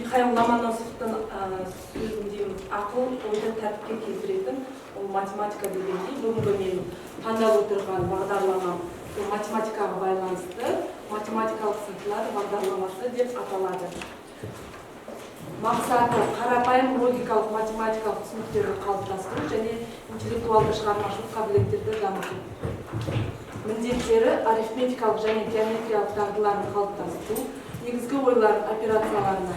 Михаил Ломоносовтың сөзінде ақыл ойды тәртіпке келтіретін ол математика дегендей. Бүгінгі менің таңдап отырған бағдарламам математикаға байланысты математикалық сатылар бағдарламасы деп аталады. Мақсаты қарапайым логикалық математикалық түсініктерді қалыптастыру және интеллектуалды шығармашылық қабілеттерді дамыту. Міндеттері арифметикалық және геометриялық дағдыларды қалыптастыру, негізгі ойлардың операцияларына,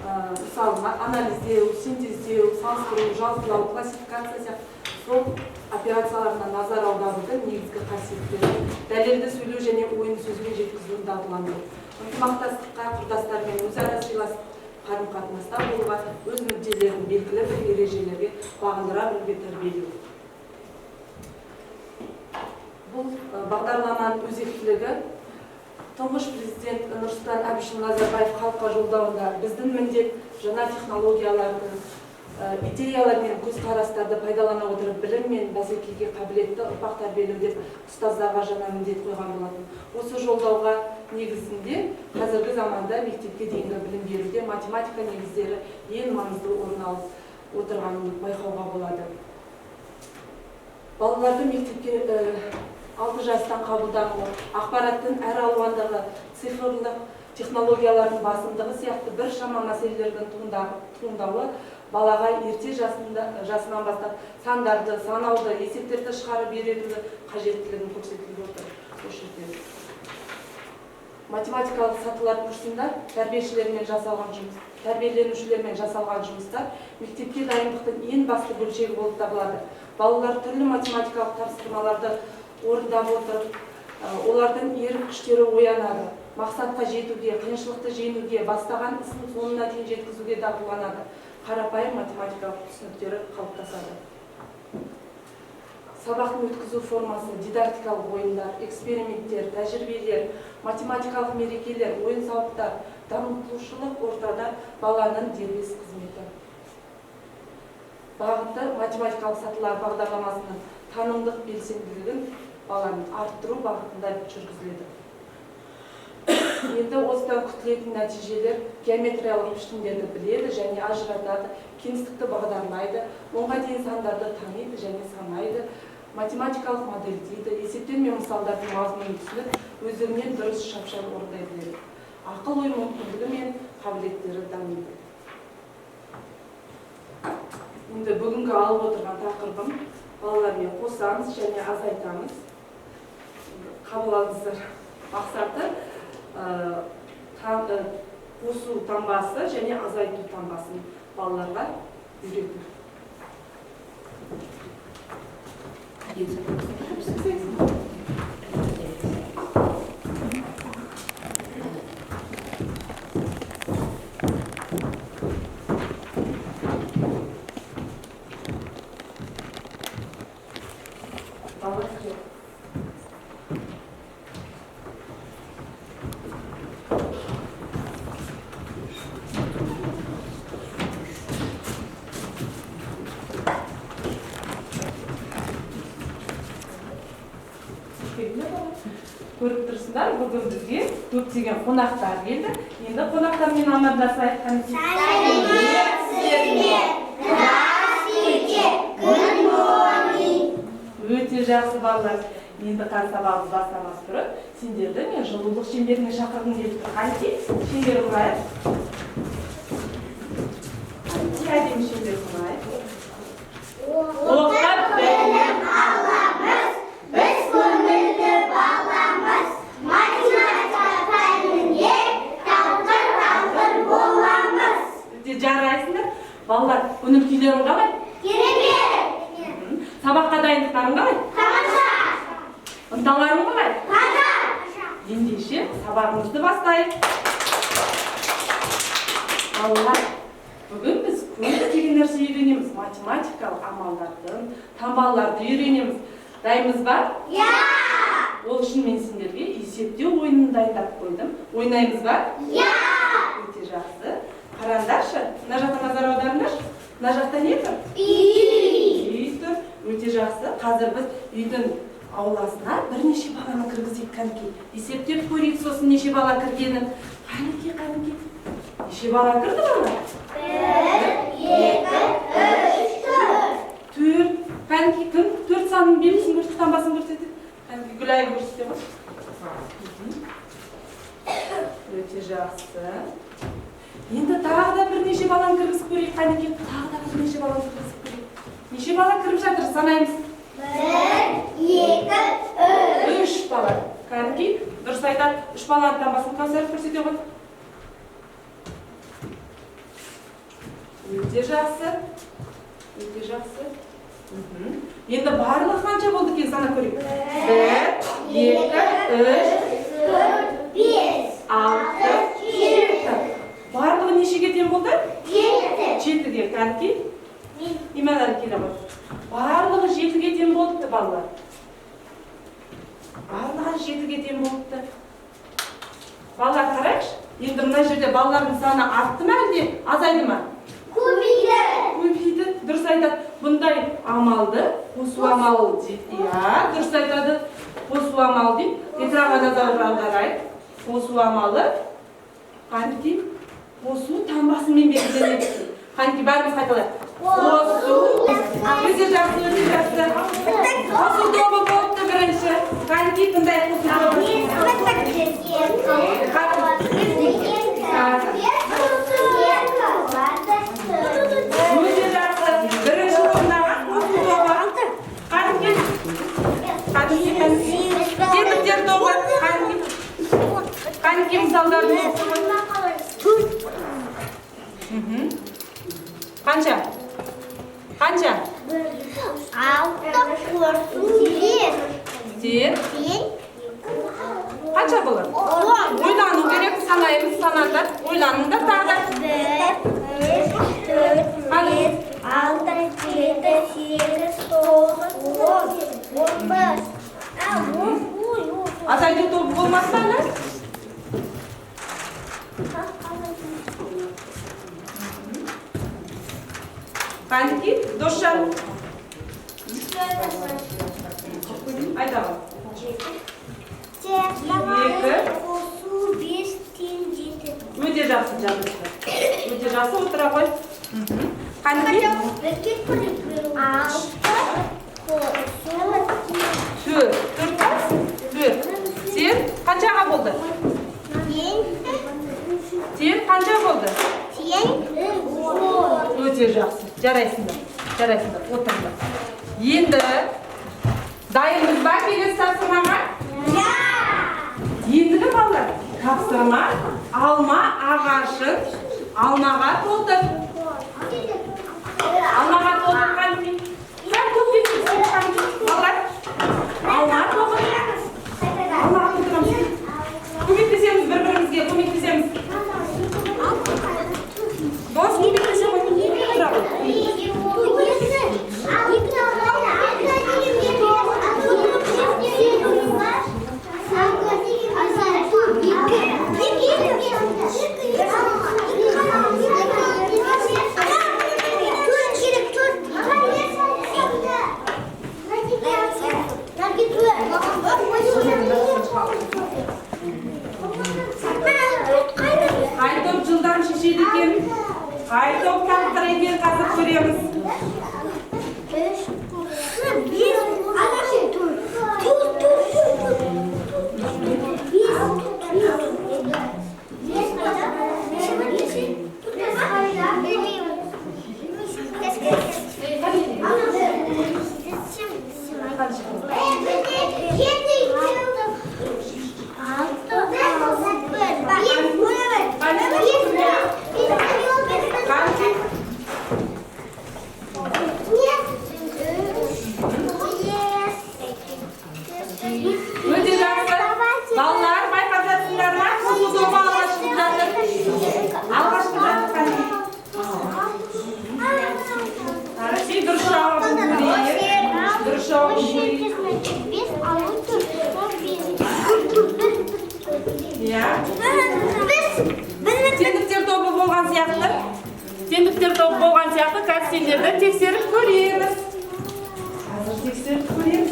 мысалы анализдеу, синтездеу, салыстыру, жалпылау, классификация сияқты сол операцияларына назар аударудың негізгі қасиеттері, дәлелді сөйлеу және ойын сөзбен жеткізуді дағдыландыру. Ынтымақтастыққа, құрдастармен өзара сыйластық қарым-қатынаста болуға, өз мүдделерін белгілі бір ережелерге бағындыра білуге тәрбиелеу. Бұл бағдарламаның өзектілігі тұңғыш президент Нұрсұлтан Әбішұлы Назарбаев халыққа жолдауында біздің міндет жаңа технологияларды, идеялар мен көзқарастарды пайдалана отырып білім мен бәсекеге қабілетті ұрпақ тәрбиелеу деп ұстаздарға жаңа міндет қойған болатын. Осы жолдауға негізінде қазіргі заманда мектепке дейінгі білім беруде математика негіздері ең маңызды орын алып отырғанын байқауға болады. Балаларды мектепке 6 жастан қабылдануы, ақпараттың әр алуандығы, цифрлық технологиялардың басымдығы сияқты біршама мәселелердің туындауы балаға ерте жасынан бастап сандарды, санауды, есептерді шығарып үйретуді қажеттілігін көрсетіліп отыр. Математикалық сатылар курсында тәрбиеленушілермен жасалған жұмыстар мектепке дайындықтың ең басты бөлшегі болып табылады. Балалар түрлі математикалық тапсырмаларды орындап отырып, олардың ерік күштері оянады. Мақсатқа жетуге, қиыншылықты жеңуге, бастаған ісін соңына дейін жеткізуге дағдыланады. Қарапайым математикалық түсініктері қалыптасады. Сабақтың өткізу формасы, дидактикалық ойындар, эксперименттер, тәжірибелер, математикалық мерекелер, ойын-сауықтар, дамытушылық ортада баланың дербес қызметі. Бағыты математикалық сатылар бағдарламасының танымдық белсенділігін баланың арттыру бағытында жүргізіледі. Енді осыдан күтілетін нәтижелер геометриялық пішіндерді біледі және ажыратады, кеңістікті бағдарлайды, онға дейін сандарды таниды және санайды, математикалық модельдейді, есептер мен мысалдардың мазмұнын түсініп, өздігінен дұрыс шапшаң орындай біледі. Ақыл ой мүмкіндігі мен қабілеттері дамиды. Енді бүгінгі алып отырған тақырыбым балалармен қосамыз және азайтамыз. Қабыл алыңыздар. Мақсаты қосу таңбасы және азайту таңбасын балаларға үйрету. Көріп тұрсыңдар, бүгін бізге көптеген қонақтар келді. Енді қонақтармен амандасайық. Өте жақсы балалар. Енді сабағымыз бастамас бұрын сендерді мен жылулық шеңберіне шақырғым келіп тұр. Қанти, шеңбер құрайық. Әдемі шеңбер құрайық. Оқып білім аламыз, біз көңілді баламыз. Математика пәнінде тапқыр боламыз. Жарайсыңдар. Балалар, өнім күйлерің қалай? Керемет. Сабаққа дайындықтарың қалай? Тамаша. Ынталарың қалай? Тамаша. Ендеше сабағымызды бастайық. Балалар, бүгін біз көптеген нәрсе үйренеміз. Математикалық амалдардың, таңбаларды үйренеміз. Дайынбыз ба? Иә! Ол үшін мен сендерге есептеу ойынын дайындап қойдым. Ойнаймыз ба? Иә! Өте жақсы. Қараңдаршы, мына жақта назар аударыңдаршы. Мына жақта не тұр? Үй тұр. Өте жақсы. Қазір біз үйдің ауласына бірнеше баланы кіргізейік, қанекей. Есептеп көрейік, сосын неше бала кіргенін. Қанекей. Неше Неше бала кірді бала? 1, 2, 3, 4. 4. Қанки кім? 4 санын белгісін көрсетіп, таңбасын көрсетіп. Қанки Гүлай көрсете ма? Өте жақсы. Енді тағы да бірнеше баланы кіргізіп көрейік. Қанеке, тағы да бірнеше баланы кіргізіп көрейік. Неше бала кіріп жатыр? Санаймыз. 1, 2, 3 бала. Қанеке, дұрыс айтады. 3 баланы таңбасын Кәусар көрсете ғой. Өте жақсы. Өте жақсы. Енді барлығы қанша болды екен сана көрейік? 1, 2, 3, 4, 5, 6, 7. Барлығы нешеге тең болды? 7-ге. Кәнки? Иманар келе ғой. Барлығы 7-ге тең болыпты балалар. Барлығы 7-ге тең болыпты. Балалар қарайықшы. Енді мына жерде балалардың саны артты ма әлде азайды ма? Көбейді. Көбейді. Дұрыс айтады. Бұндай амалды қосу амал дейді. Дұрыс айтады. Қосу амал дейді. Экранға назар аударайық. Қосу амалы қанки? Қосу таңбасымен белгіленеді. Қанки бәріміз қайталайық. Қосу. Өте жақсы, өте жақсы. Қосу тобы болыпты бірінші. Қанки тыңдай қосу Теңдіктер тобы қанеке мысалдарды қанша? Қанша? 6 қосу 7. Қанша болады? Ойлану керек, санаймыз, санады. Ойланыңдар тағы. 1, 2, 3, 4, 5, 6, 7, 8, 9, 10, 15. Азайды тобы болмаса әлі? Қанеке, досжан. Айтамын. 2 қосу 5 тең 7. Өте жақсы жазылды. Өте жақсы отыра ғой. Қанеке? 6 қосу 4. Сен қаншаға болды? Сен қанша болды? Өте жақсы. Жарайсыңдар. Жарайсыңдар. Отырыңдар. Енді дайынбыз ба келесі тапсырмаға? Ендігі балалар тапсырма алма ағашын алмаға толтыр. Алмаға толтырған кейін. Сәл көптен балалар. Алма толтыр. Алмаға толтырамыз. Көмектесеміз бір-бірімізге, көмектесеміз. Дос көмектесе ғой. Тұра ғой. Қай топ жылдан шешеді екен? Қай топ тақтыр екен? Қазір көреміз. Өте жақсы. Балалар байқап жатсыңдар ма? Қосу тобы алғашқы жатыр. Алғашқы жатыр. Сен дұрыс жауабын көрейік. Дұрыс жауабын көрейік. Теңдіктер тобы болған сияқты. Теңдіктер тобы болған сияқты қазір сендерді тексеріп көреміз. Қазір тексеріп көреміз.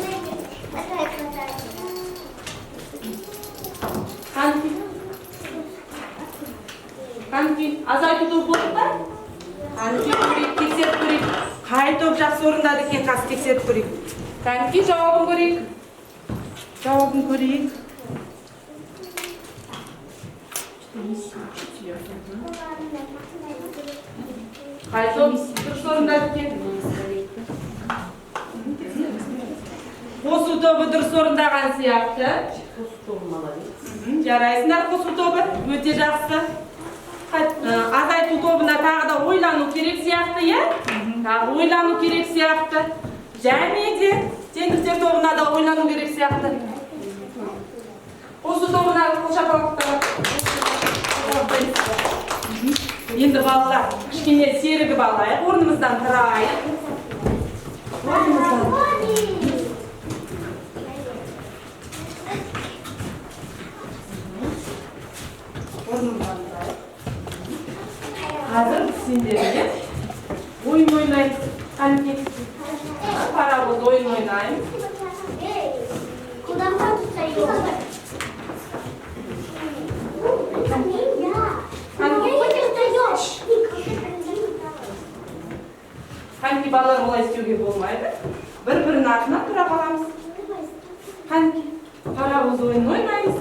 Kanki, azaytуу болду да? Kanki, тексерип көрейік. Қай топ жақсы орындады екен, қазір тексеріп көрейік. Kanki, жауабын көрейік. Жауабын көрейік. Қай топ дұрыс орындады екен? Қосу тобы дұрыс орындаған сияқты. Жарайсыңдар, қосу тобы өте жақсы. Азайту тобына тағы да ойлану керек сияқты, иә? Тағы ойлану керек сияқты. Және де теңдіктер тобына да ойлану керек сияқты. Қосу тобына қошапалықтар. Енді балалар, кішкене серігі балайық, орнымыздан тұрайық. Қазір сендерге ойын ойнаймыз. Қанке, паровоз ойын ойнаймыз. Қанке, балалар олай істеуге болмайды. Бір-бірінің артынан тұра қаламыз. Қанке, паровоз ойын ойнаймыз.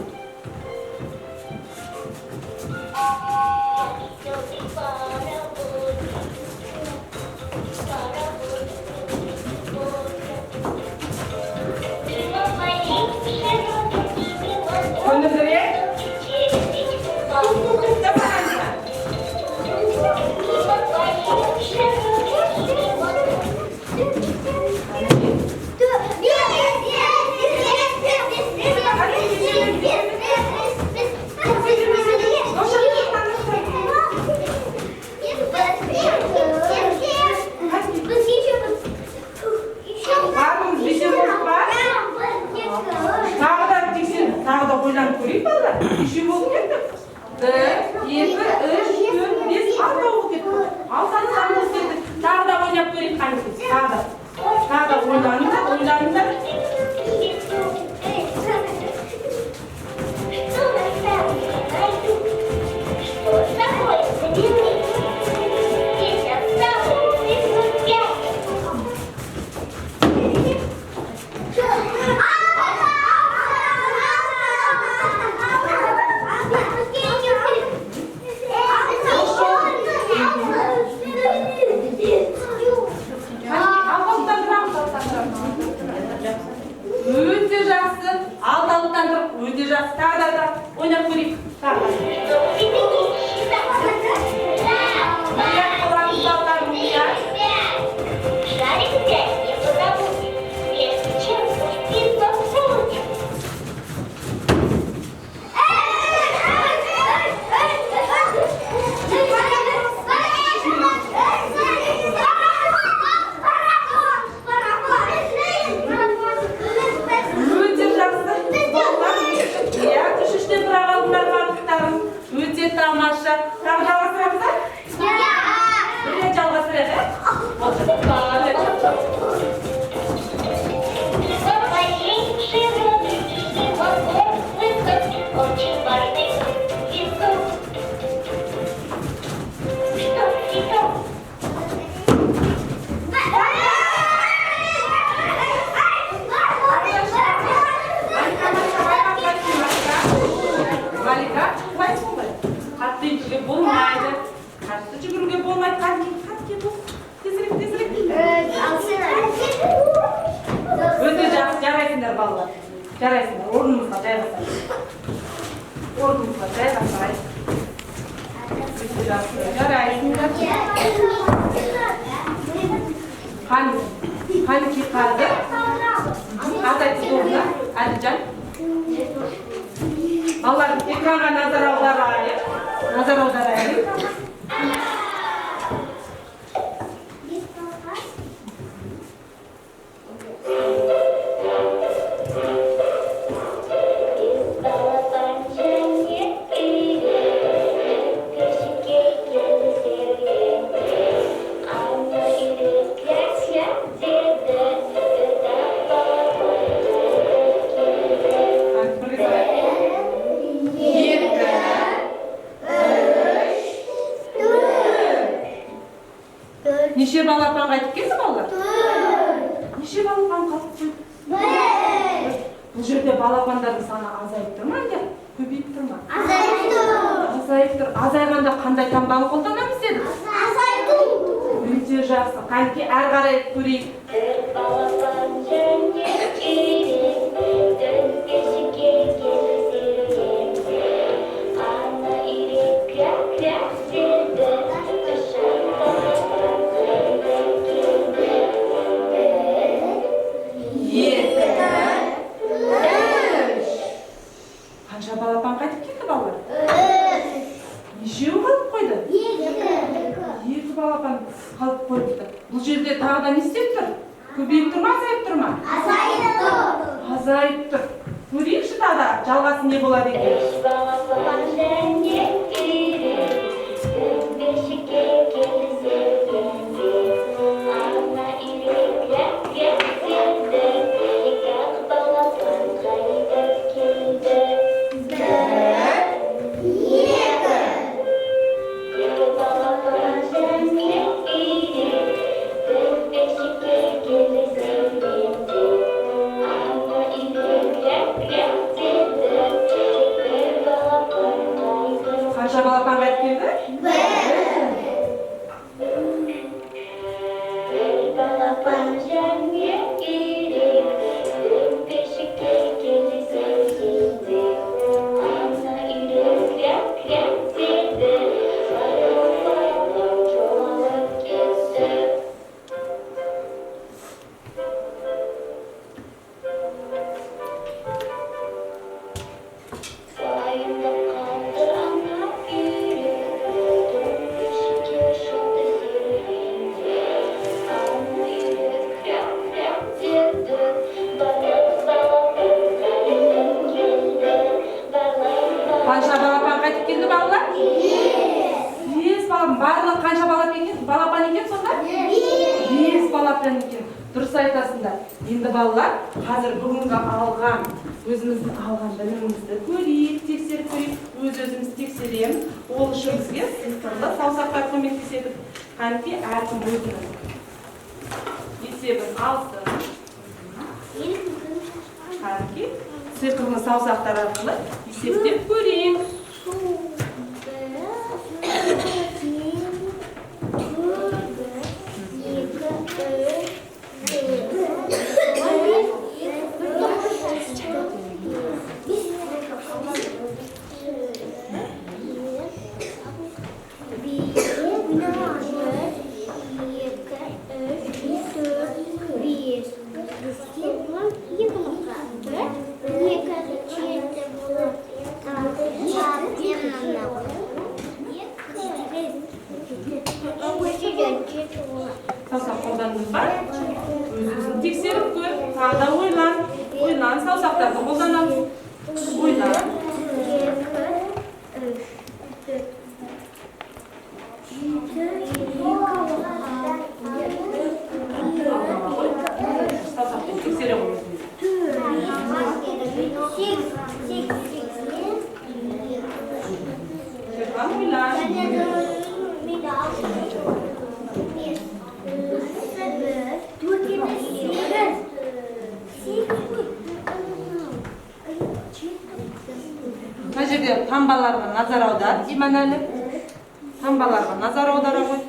Балалар, экранға назар аударайық. Неше балапан қайтып келді балалар? Неше балапан қалып қойды? Бұл жерде балапандардың саны азайып тұр ма, әлде көбейіп тұр ма? Азайып тұр. Азайғанда қандай таңбаны қолданамыз дедік? Азайту. Өте жақсы. Қанекей әрі қарай көрейік. Балапан және керек, дөңбешікке келсеңде, ана ирек крәк-крәк деді, ұшан балапан қайда келді. Екі, үш. Қанша балапан қайтып келді балалар? Нешеуі қалып қойды? Екі балапан қалып қойыпты. Бұл жерде тағы да не істеп тұр? Көбейіп тұр ма, азайып тұр ма? Азайып тұр. Көрейікші тағы да жалғасы не болады екен? Үш балапан және керек, дөңбешікке келсеңде, ана ирек крәк-крәк деді, екі балапан қайда келді. Екі балапан және керек, дөңбешікке келсеңде, ана ирек крәк-крәк деді, бір балапан қайда. Қанша балапан қайтып келді? Бір балапан және керек, дөңбешікке келсеңде, ана ирек крәк-крәк деді, балапан жоғалып кетті. Уайымдап қалды ана ирек, дөңбешікке шықты серуенде, ана ирек крәк-крәк деді, балапан қайда келді. Қанша балапан қайтып келді балалар? Бес балапан. Барлығы қанша балапан екен сонда? Бес балапан екен. Дұрыс айтасыңдар. Енді балалар, қазір бүгінгі алған, өзіміздің алған білімімізді көрейік, тексеріп көрейік, өз-өзіміз тексереміз. Ол үшін бізге сызғылы саусақтар көмектеседі. Қанекей әркім өзінің есебін алсын. Қанекей сиқырлы саусақтар арқылы есептеп көрейік. Саусақ қолдандыңыз ба? Өз-өзін тексеріп көр. Тағы да ойлан. Ойлан, саусақтарды қолданамыз. Ойлан. Саусақпен тексере қойыңыз. Ойлан. Мына жерде таңбаларға назар аудар, Иманәлі. Таңбаларға назар аудара ғой.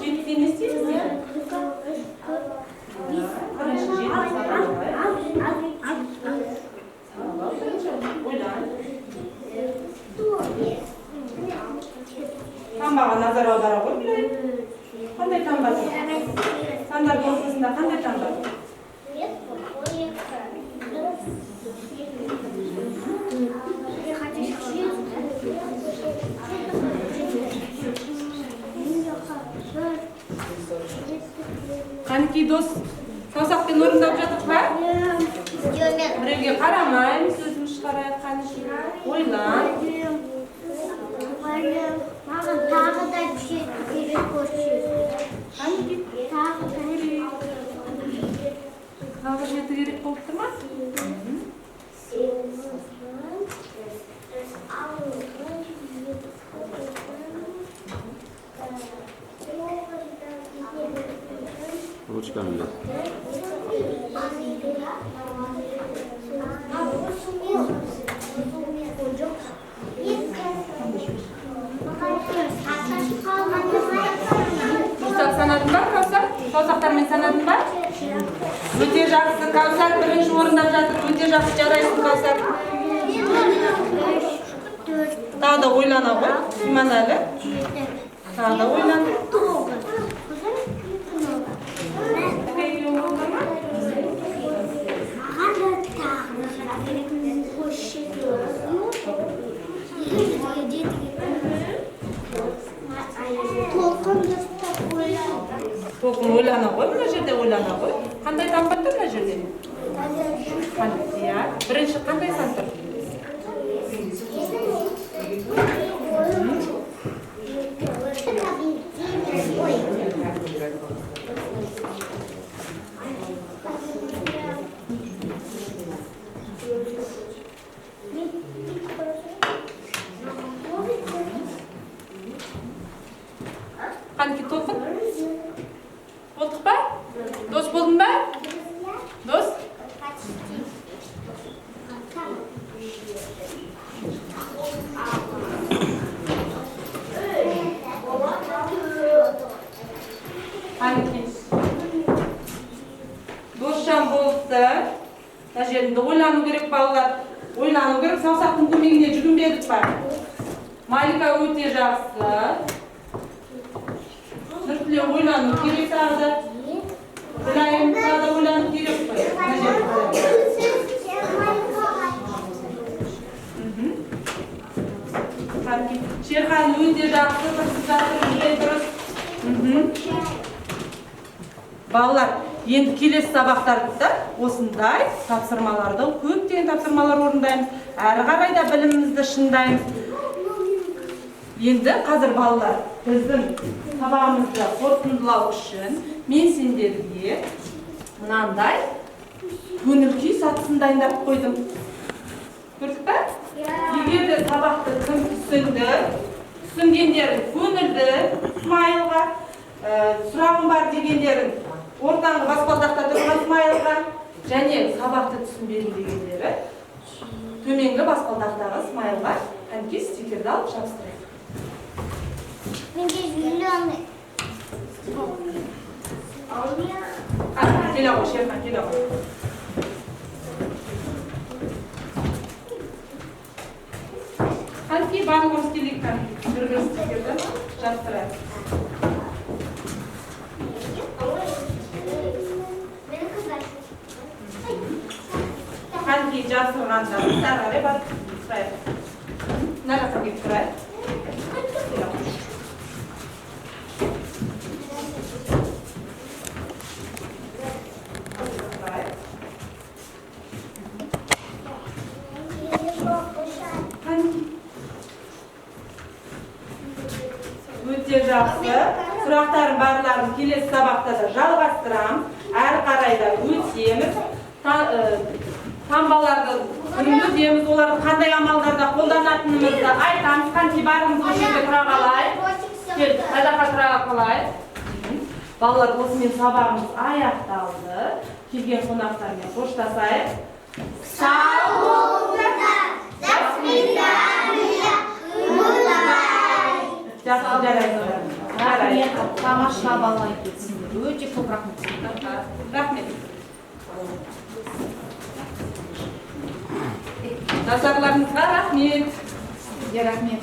Жетті не істейміз де? Ойлан. Таңбаға назар аудара ғой, білейін. Қандай таңба? Сандар болсысында қандай таңба? Қанекей дос, саусақпен орындап жатыр ма? Біреуге қарамаймыз, өзіміз шығарайық қанекей. Ойлан. Маған тағы да керек көрсетеді. Қанекей. Тағы да. Тағы жеті керек болып тұр ма? Ручками лет. Дұрыстап санадың ба, Кәусар? Саусақтармен санадың ба? Өте жақсы, Кәусар бірінші орындап жатыр. Өте жақсы жарайсың, Кәусар. Тағы да ойлана ғой, Иманәлі. Тағы да ойлан. Толқын ойлана ғой, мына жерде ойлана ғой. Қандай сан бар тұр мына жерде? Иә, бірінші қандай сан тұр? Қанки толқын? Болдық па? Дос болдың ба? Дос? Қанки? Досжан болыпты. Мына жерінде ойлану керек балалар. Ойлану керек, саусақтың көмегіне жүгінбедік па? Малика өте жақсы. Нұртіле ойлану керек тағы да. Білайым тағы да ойлану керек қой. Шерхан өте жақсы, тұрсыз жатыр, өте дұрыс. Балалар, енді келесі сабақтарда осындай тапсырмаларды, көптеген тапсырмалар орындаймыз. Әрі қарай да білімімізді шыңдаймыз. Енді қазір балалар, біздің сабағымызды қорытындылау үшін мен сендерге мынандай көңіл күй сатысын дайындап қойдым. Көрдік пе? Егер де сабақты кім түсінгендерін көңілді, смайлға, сұрағым бар дегендерін ортаңғы баспалдақта тұрған смайлға, және сабақты түсінбедім дегендері төменгі баспалдақтағы смайлға әнке стикерді алып жабыстырайық. Келе ғой, Шерхан, келе ғой. Қанки бағымыз келек қанки, бір-бір стикерді жабыстырайық. Қанки жабыстырғанда сәрғаре бар тұрайық. Нараса кеп тұрайық. Өте жақсы. Сұрақтарын барларын келесі сабақта да жалғастырамыз. Әрі қарай да өтеміз. Таңбаларды өтеміз. Оларды қандай амалдарда қолданатынымызды айтамыз. Қанки барымыз өшеге тұра қалай. Кел, қайдақа тұра қалай. Балалар, осымен сабағымыз аяқталды. Келген қонақтармен қоштасайық. Сау болыңыздар. До свидания. Жақсы жарайсыздар. Рахмет, тамаша балалар кетсіңдер. Өте көп рахмет. Рахмет. Назарларыңызға рахмет. Рахмет.